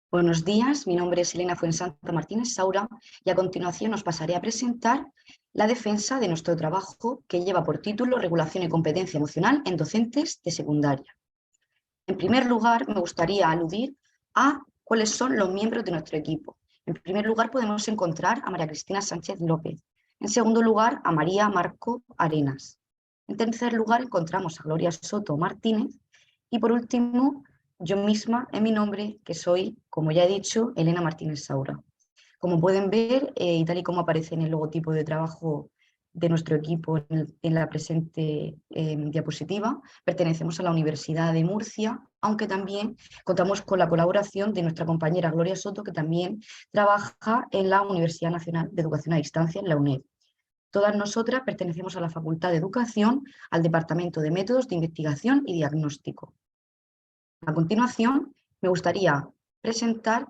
Buenos días, mi nombre es Elena Fuensanta Martínez Saura y a continuación os pasaré a presentar la defensa de nuestro trabajo que lleva por título Regulación y competencia emocional en docentes de secundaria. En primer lugar, me gustaría aludir a cuáles son los miembros de nuestro equipo. En primer lugar, podemos encontrar a María Cristina Sánchez López. En segundo lugar, a María Marco Arenas. En tercer lugar, encontramos a Gloria Soto Martínez. Y por último, yo misma, en mi nombre, que soy, como ya he dicho, Elena Martínez Saura. Como pueden ver, y tal y como aparece en el logotipo de trabajo de nuestro equipo en la presente diapositiva, pertenecemos a la Universidad de Murcia, aunque también contamos con la colaboración de nuestra compañera Gloria Soto, que también trabaja en la Universidad Nacional de Educación a Distancia, en la UNED. Todas nosotras pertenecemos a la Facultad de Educación, al Departamento de Métodos de Investigación y Diagnóstico. A continuación, me gustaría presentar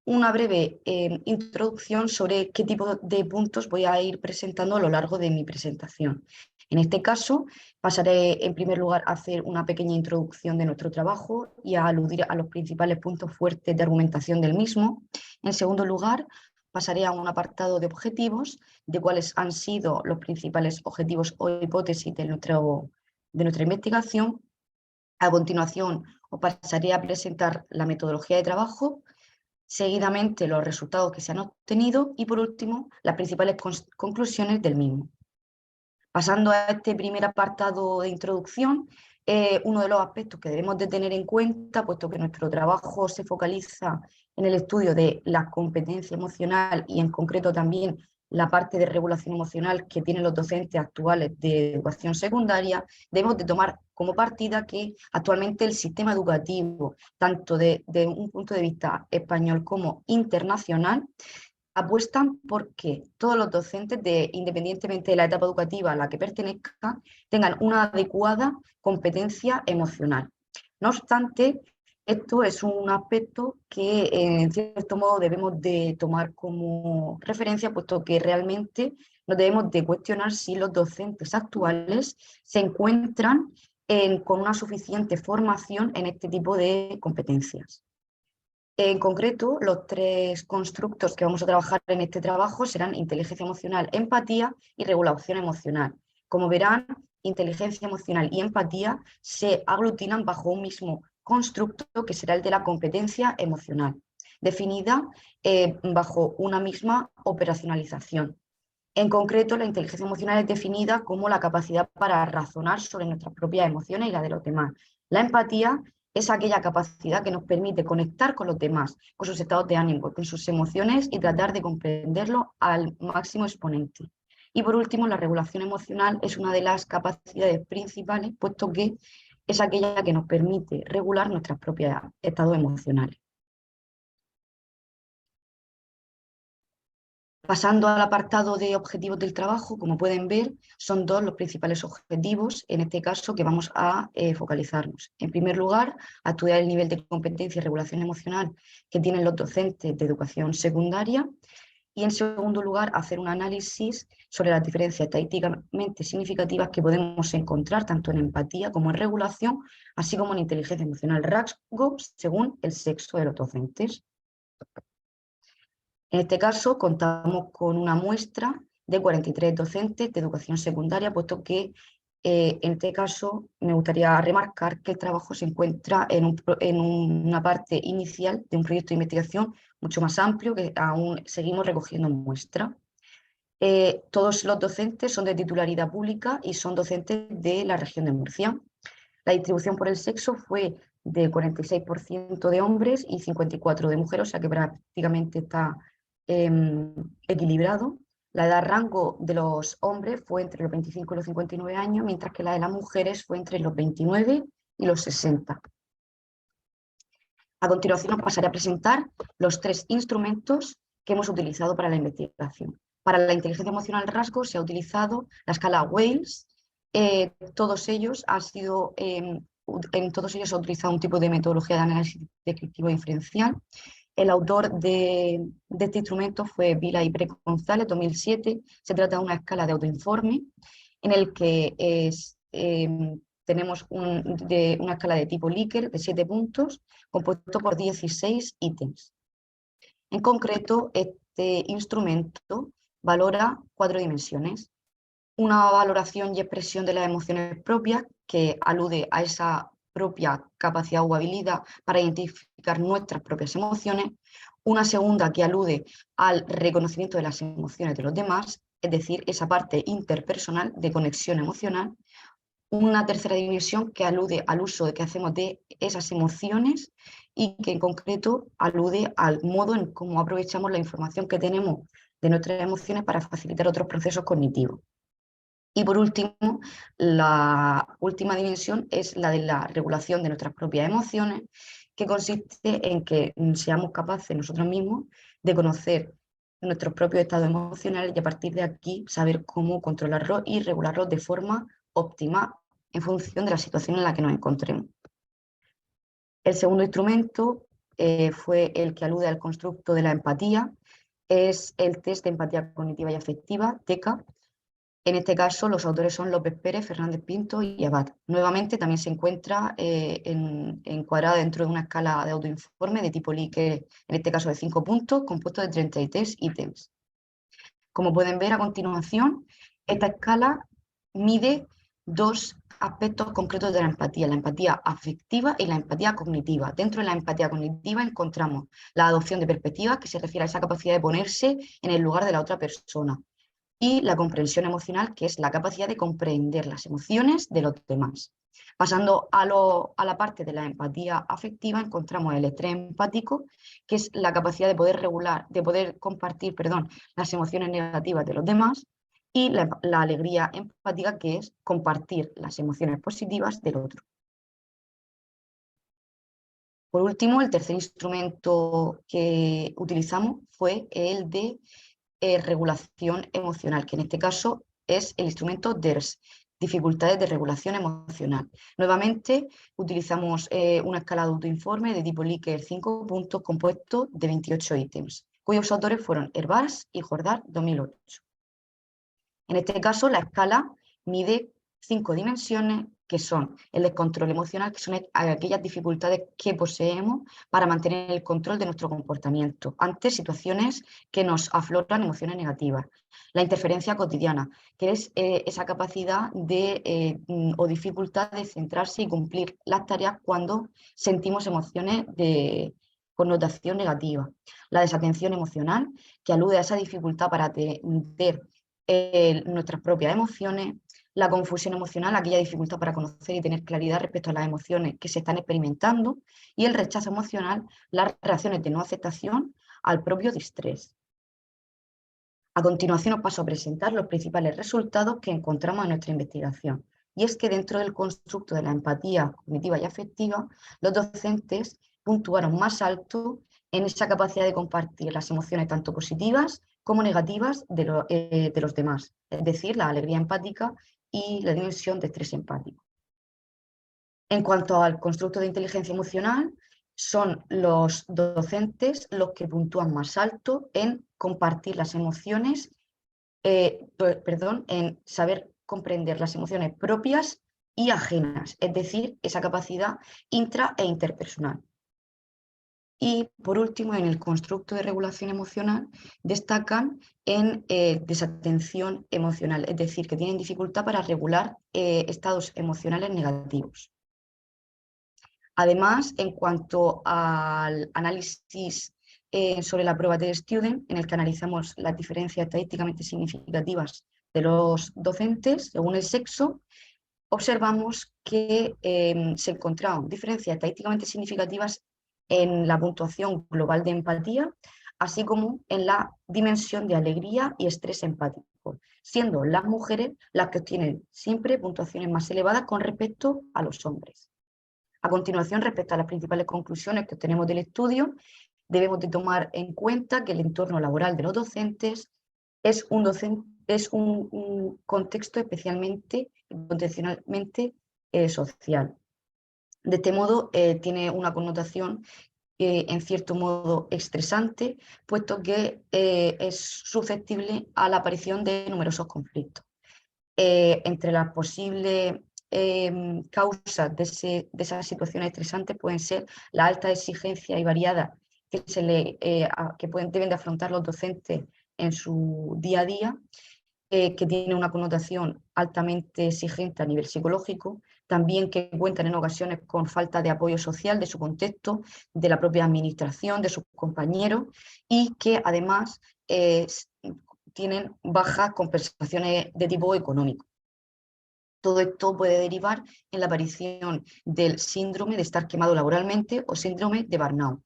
una breve introducción sobre qué tipo de puntos voy a ir presentando a lo largo de mi presentación. En este caso, pasaré en primer lugar a hacer una pequeña introducción de nuestro trabajo y a aludir a los principales puntos fuertes de argumentación del mismo. En segundo lugar, pasaré a un apartado de objetivos, de cuáles han sido los principales objetivos o hipótesis de nuestra investigación. A continuación, os pasaré a presentar la metodología de trabajo, seguidamente los resultados que se han obtenido y, por último, las principales conclusiones del mismo. Pasando a este primer apartado de introducción, uno de los aspectos que debemos de tener en cuenta, puesto que nuestro trabajo se focaliza en el estudio de la competencia emocional y en concreto también la parte de regulación emocional que tienen los docentes actuales de educación secundaria, debemos de tomar como partida que actualmente el sistema educativo, tanto de un punto de vista español como internacional, apuestan por que todos los docentes, independientemente de la etapa educativa a la que pertenezcan, tengan una adecuada competencia emocional. No obstante, esto es un aspecto que en cierto modo debemos de tomar como referencia, puesto que realmente nos debemos de cuestionar si los docentes actuales se encuentran con una suficiente formación en este tipo de competencias. En concreto, los tres constructos que vamos a trabajar en este trabajo serán inteligencia emocional, empatía y regulación emocional. Como verán, inteligencia emocional y empatía se aglutinan bajo un mismo constructo que será el de la competencia emocional, definida bajo una misma operacionalización. En concreto, la inteligencia emocional es definida como la capacidad para razonar sobre nuestras propias emociones y las de los demás. La empatía es aquella capacidad que nos permite conectar con los demás, con sus estados de ánimo, con sus emociones y tratar de comprenderlo al máximo exponente. Y por último, la regulación emocional es una de las capacidades principales, puesto que es aquella que nos permite regular nuestros propios estados emocionales. Pasando al apartado de objetivos del trabajo, como pueden ver, son dos los principales objetivos, en este caso, que vamos a focalizarnos. En primer lugar, a estudiar el nivel de competencia y regulación emocional que tienen los docentes de educación secundaria. Y en segundo lugar, hacer un análisis sobre las diferencias estadísticamente significativas que podemos encontrar tanto en empatía como en regulación, así como en inteligencia emocional, rasgos según el sexo de los docentes. En este caso, contamos con una muestra de 43 docentes de educación secundaria, puesto que en este caso me gustaría remarcar que el trabajo se encuentra en una parte inicial de un proyecto de investigación mucho más amplio, que aún seguimos recogiendo muestras. Todos los docentes son de titularidad pública y son docentes de la región de Murcia. La distribución por el sexo fue de 46% de hombres y 54% de mujeres, o sea que prácticamente está equilibrado. La edad rango de los hombres fue entre los 25 y los 59 años, mientras que la de las mujeres fue entre los 29 y los 60. A continuación os pasaré a presentar los tres instrumentos que hemos utilizado para la investigación. Para la inteligencia emocional rasgo se ha utilizado la escala Wales. Todos ellos en todos ellos se ha utilizado un tipo de metodología de análisis descriptivo diferencial. El autor de este instrumento fue Vila y Pérez González, 2007. Se trata de una escala de autoinforme en el que tenemos una escala de tipo Likert de 7 puntos, compuesto por 16 ítems. En concreto, este instrumento valora 4 dimensiones. Una valoración y expresión de las emociones propias, que alude a esa propia capacidad o habilidad para identificar nuestras propias emociones. Una segunda que alude al reconocimiento de las emociones de los demás, es decir, esa parte interpersonal de conexión emocional. Una tercera dimensión que alude al uso que hacemos de esas emociones y que en concreto alude al modo en cómo aprovechamos la información que tenemos de nuestras emociones para facilitar otros procesos cognitivos. Y por último, la última dimensión es la de la regulación de nuestras propias emociones, que consiste en que seamos capaces nosotros mismos de conocer nuestros propios estados emocionales y a partir de aquí saber cómo controlarlos y regularlos de forma óptima en función de la situación en la que nos encontremos. El segundo instrumento fue el que alude al constructo de la empatía, es el test de empatía cognitiva y afectiva, TECA. En este caso, los autores son López Pérez, Fernández Pinto y Abad. Nuevamente, también se encuentra encuadrada dentro de una escala de autoinforme de tipo Likert, en este caso de 5 puntos, compuesto de 33 ítems. Como pueden ver a continuación, esta escala mide 2 aspectos concretos de la empatía afectiva y la empatía cognitiva. Dentro de la empatía cognitiva encontramos la adopción de perspectivas, que se refiere a esa capacidad de ponerse en el lugar de la otra persona, y la comprensión emocional, que es la capacidad de comprender las emociones de los demás. Pasando a la parte de la empatía afectiva, encontramos el estrés empático, que es la capacidad de poder compartir, las emociones negativas de los demás, y la alegría empática, que es compartir las emociones positivas del otro. Por último, el tercer instrumento que utilizamos fue el de regulación emocional, que en este caso es el instrumento DERS, dificultades de regulación emocional. Nuevamente utilizamos una escala de autoinforme de tipo Likert 5 puntos compuesto de 28 ítems, cuyos autores fueron Hervás y Jordán 2008. En este caso, la escala mide 5 dimensiones, que son el descontrol emocional, que son aquellas dificultades que poseemos para mantener el control de nuestro comportamiento ante situaciones que nos afloran emociones negativas. La interferencia cotidiana, que es esa capacidad o dificultad de centrarse y cumplir las tareas cuando sentimos emociones de connotación negativa. La desatención emocional, que alude a esa dificultad para atender nuestras propias emociones. La confusión emocional, aquella dificultad para conocer y tener claridad respecto a las emociones que se están experimentando, y el rechazo emocional, las reacciones de no aceptación al propio distrés. A continuación os paso a presentar los principales resultados que encontramos en nuestra investigación. Y es que dentro del constructo de la empatía cognitiva y afectiva, los docentes puntuaron más alto en esa capacidad de compartir las emociones tanto positivas como negativas de los demás, es decir, la alegría empática y la dimensión de estrés empático. En cuanto al constructo de inteligencia emocional, son los docentes los que puntúan más alto en compartir las emociones, en saber comprender las emociones propias y ajenas, es decir, esa capacidad intra e interpersonal. Y por último, en el constructo de regulación emocional, destacan en desatención emocional, es decir, que tienen dificultad para regular estados emocionales negativos. Además, en cuanto al análisis sobre la prueba de Student, en el que analizamos las diferencias estadísticamente significativas de los docentes según el sexo, observamos que se encontraron diferencias estadísticamente significativas en la puntuación global de empatía, así como en la dimensión de alegría y estrés empático, siendo las mujeres las que obtienen siempre puntuaciones más elevadas con respecto a los hombres. A continuación, respecto a las principales conclusiones que obtenemos del estudio, debemos de tomar en cuenta que el entorno laboral de los docentes es un contexto especialmente y potencialmente social. De este modo, tiene una connotación en cierto modo estresante, puesto que es susceptible a la aparición de numerosos conflictos. Entre las posibles causas de esas situaciones estresantes pueden ser la alta exigencia y variada deben de afrontar los docentes en su día a día, que tiene una connotación altamente exigente a nivel psicológico, también que cuentan en ocasiones con falta de apoyo social de su contexto, de la propia administración, de sus compañeros, y que además tienen bajas compensaciones de tipo económico. Todo esto puede derivar en la aparición del síndrome de estar quemado laboralmente o síndrome de burnout.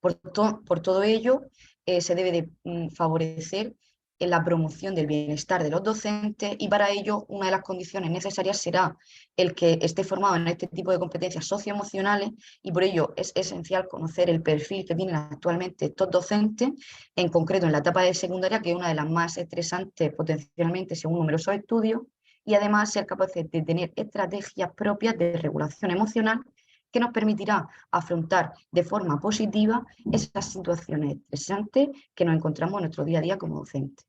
Por todo ello, se debe de favorecer la promoción del bienestar de los docentes, y para ello una de las condiciones necesarias será el que esté formado en este tipo de competencias socioemocionales, y por ello es esencial conocer el perfil que tienen actualmente estos docentes, en concreto en la etapa de secundaria, que es una de las más estresantes potencialmente según numerosos estudios, y además ser capaces de tener estrategias propias de regulación emocional que nos permitirá afrontar de forma positiva esas situaciones estresantes que nos encontramos en nuestro día a día como docentes.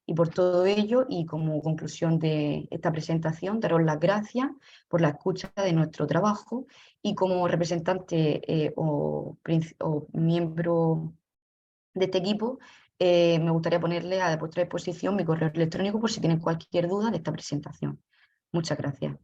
Y por todo ello, y como conclusión de esta presentación, daros las gracias por la escucha de nuestro trabajo, y como representante o miembro de este equipo, me gustaría ponerle a vuestra disposición mi correo electrónico por si tienen cualquier duda de esta presentación. Muchas gracias.